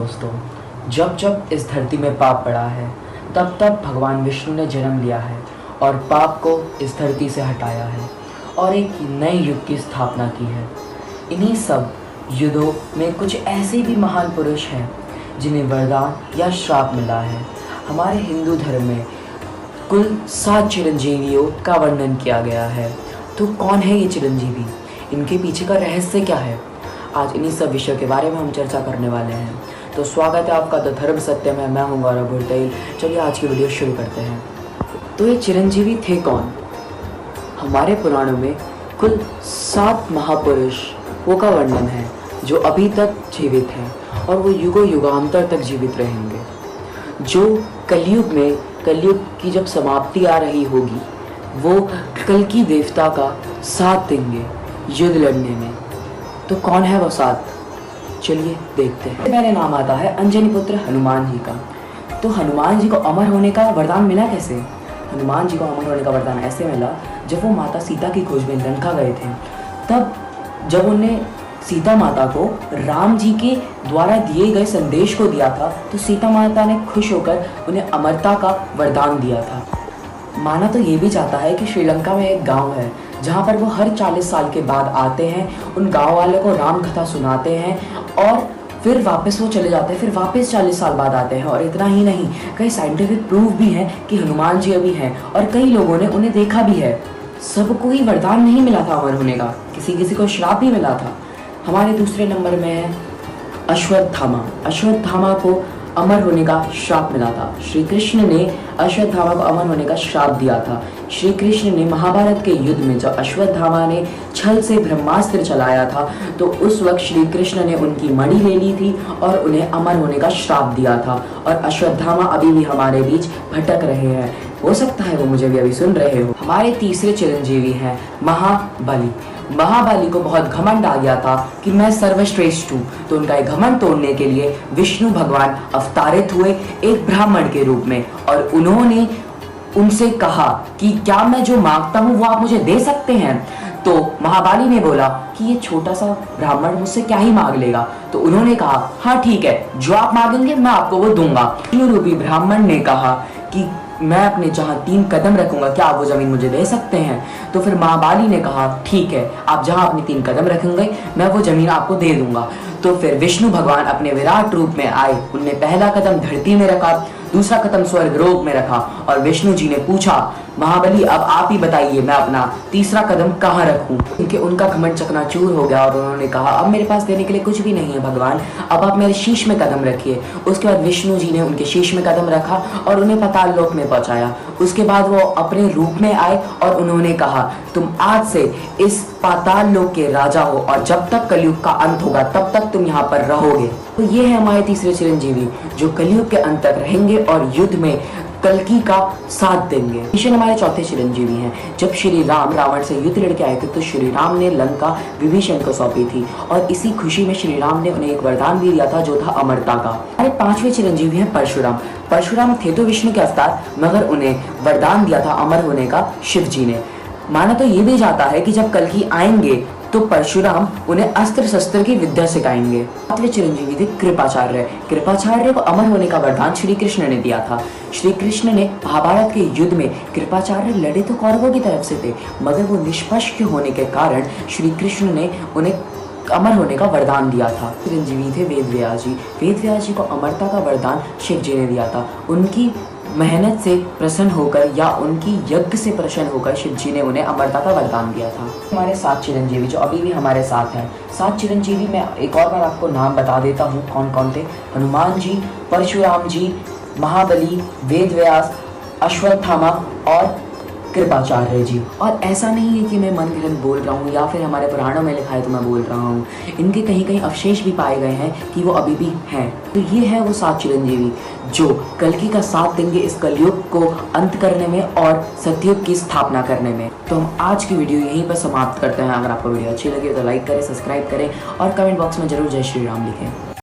दोस्तों, जब जब इस धरती में पाप पड़ा है तब तब भगवान विष्णु ने जन्म लिया है और पाप को इस धरती से हटाया है और एक नए युग की स्थापना की है। इन्हीं सब युगों में कुछ ऐसे भी महान पुरुष हैं जिन्हें वरदान या श्राप मिला है। हमारे हिंदू धर्म में कुल 7 चिरंजीवियों का वर्णन किया गया है। तो कौन है ये चिरंजीवी, इनके पीछे का रहस्य क्या है? आज इन्हीं सब विषयों के बारे में हम चर्चा करने वाले हैं। तो स्वागत है आपका द धर्म सत्य में। मैं हूँ गौरव भुरतेल। चलिए आज की वीडियो शुरू करते हैं। तो ये चिरंजीवी थे कौन? हमारे पुराणों में कुल 7 महापुरुषों का वर्णन है जो अभी तक जीवित हैं और वो युगों युगांतर तक जीवित रहेंगे। जो कलयुग की जब समाप्ति आ रही होगी वो कल की देवता का साथ देंगे युद्ध लड़ने में। तो कौन है वो 7? चलिए देखते हैं। पहले नाम आता है अंजनी पुत्र हनुमान जी का। तो हनुमान जी को अमर होने का वरदान मिला कैसे? हनुमान जी को अमर होने का वरदान ऐसे मिला जब वो माता सीता की खोज में लंका गए थे। तब जब उन्हें सीता माता को राम जी के द्वारा दिए गए संदेश को दिया था तो सीता माता ने खुश होकर उन्हें अमरता का वरदान दिया था। माना तो ये भी जाता है कि श्रीलंका में एक गांव है जहाँ पर वो हर 40 साल के बाद आते हैं, उन गांव वालों को राम कथा सुनाते हैं और फिर वापस वो चले जाते हैं, फिर वापस 40 साल बाद आते हैं। और इतना ही नहीं, कई साइंटिफिक प्रूफ भी हैं कि हनुमान जी अभी हैं और कई लोगों ने उन्हें देखा भी है। सबको ही वरदान नहीं मिला था अमर होने का, किसी किसी को श्राप भी मिला था। हमारे दूसरे नंबर में है अश्वत्थामा। अश्वत्थामा को अमर होने का श्राप मिला था। श्री कृष्ण ने अश्वत्थामा को अमर होने का श्राप दिया था। श्री कृष्ण ने महाभारत के युद्ध में जब अश्वत्थामा ने छल से ब्रह्मास्त्र चलाया था तो उस वक्त श्री कृष्ण ने उनकी मणि ले ली थी और उन्हें अमर होने का श्राप दिया था। और अश्वत्थामा अभी भी हमारे बीच भटक रहे हैं। हो सकता है वो मुझे भी अभी सुन रहे हो। हमारे तीसरे चिरंजीवी हैं महाबली। महाबली को बहुत घमंड आ गया था कि मैं सर्वश्रेष्ठ हूँ, तो उनका एक घमंड तोड़ने के लिए विष्णु भगवान अवतारित हुए एक ब्राह्मण के रूप में और उन्होंने उनसे कहा कि क्या मैं जो मांगता हूँ वो आप मुझे दे सकते हैं? तो महाबली ने बोला कि ये छोटा सा ब्राह्मण मुझसे क्या ही मांग लेगा। तो उन्होंने कहा हाँ ठीक है, जो आप मांगेंगे मैं आपको वो दूंगा। विष्णु रूपी ब्राह्मण ने कहा कि मैं अपने जहाँ 3 कदम रखूंगा, क्या आप वो जमीन मुझे दे सकते हैं? तो फिर महाबली ने कहा ठीक है, आप जहाँ अपनी 3 कदम रखेंगे मैं वो जमीन आपको दे दूंगा। तो फिर विष्णु भगवान अपने विराट रूप में आए। उनने पहला कदम धरती में रखा, दूसरा कदम स्वर्ग लोक में रखा और विष्णु जी ने पूछा महाबली अब आप ही बताइए मैं अपना तीसरा कदम कहाँ रखूं? क्योंकि उनका घमंड चकनाचूर हो गया और उन्होंने कहा अब मेरे पास देने के लिए कुछ भी नहीं है भगवान, अब आप मेरे शीश में कदम रखिए। उसके बाद विष्णु जी ने उनके शीश में कदम रखा और उन्हें पाताल लोक में पहुंचाया। उसके बाद वो अपने रूप में आए और उन्होंने कहा तुम आज से इस पाताल लोक के राजा हो और जब तक कलयुग का अंत होगा तब तक तुम यहाँ पर रहोगे। तो ये है हमारे तीसरे चिरंजीवी जो कलयुग के अंत तक रहेंगे और युद्ध में कल्कि का साथ देंगे। मिशन हमारे चौथे चिरंजीवी हैं। जब श्री राम रावण से युद्ध लड़के आए थे तो श्री राम ने लंका विभीषण को सौंपी थी और इसी खुशी में श्री राम ने उन्हें एक वरदान भी दिया था जो था अमरता का। हमारे 5वें चिरंजीवी हैं परशुराम। परशुराम थे तो विष्णु के अवतार मगर उन्हें वरदान दिया था अमर होने का शिव जी ने। माना तो ये भी जाता है कि जब कल्कि आएंगे तो परशुराम उन्हें अस्त्र शस्त्र की विद्या सिखाएंगे। 7वें चिरंजीवी थे कृपाचार्य। कृपाचार्य को अमर होने का वरदान श्री कृष्ण ने दिया था। श्री कृष्ण ने महाभारत के युद्ध में कृपाचार्य लड़े तो कौरवों की तरफ से थे मगर वो निष्पक्ष होने के कारण श्री कृष्ण ने उन्हें अमर होने का वरदान दिया था। चिरंजीवी थे वेदव्यास जी। वेदव्यास जी को अमरता का वरदान शिव जी ने दिया था। उनकी मेहनत से प्रसन्न होकर या उनकी यज्ञ से प्रसन्न होकर शिव जी ने उन्हें अमरता का वरदान दिया था। हमारे 7 चिरंजीवी जो अभी भी हमारे साथ हैं। 7 चिरंजीवी में एक और बार आपको नाम बता देता हूँ कौन कौन थे। हनुमान जी, परशुराम जी, महाबली, वेदव्यास, अश्वत्थामा और कृपाचार्य जी। और ऐसा नहीं है कि मैं मन गढ़ंत बोल रहा हूँ या फिर हमारे पुराणों में लिखा है तो मैं बोल रहा हूँ। इनके कहीं कहीं अवशेष भी पाए गए हैं कि वो अभी भी हैं। तो ये है वो 7 चिरंजीवी जो कल्कि का साथ देंगे इस कलयुग को अंत करने में और सतयुग की स्थापना करने में। तो हम आज की वीडियो यहीं पर समाप्त करते हैं। अगर आपको वीडियो अच्छी लगी तो लाइक करें, सब्सक्राइब करें और कमेंट बॉक्स में जरूर जय श्री राम लिखें।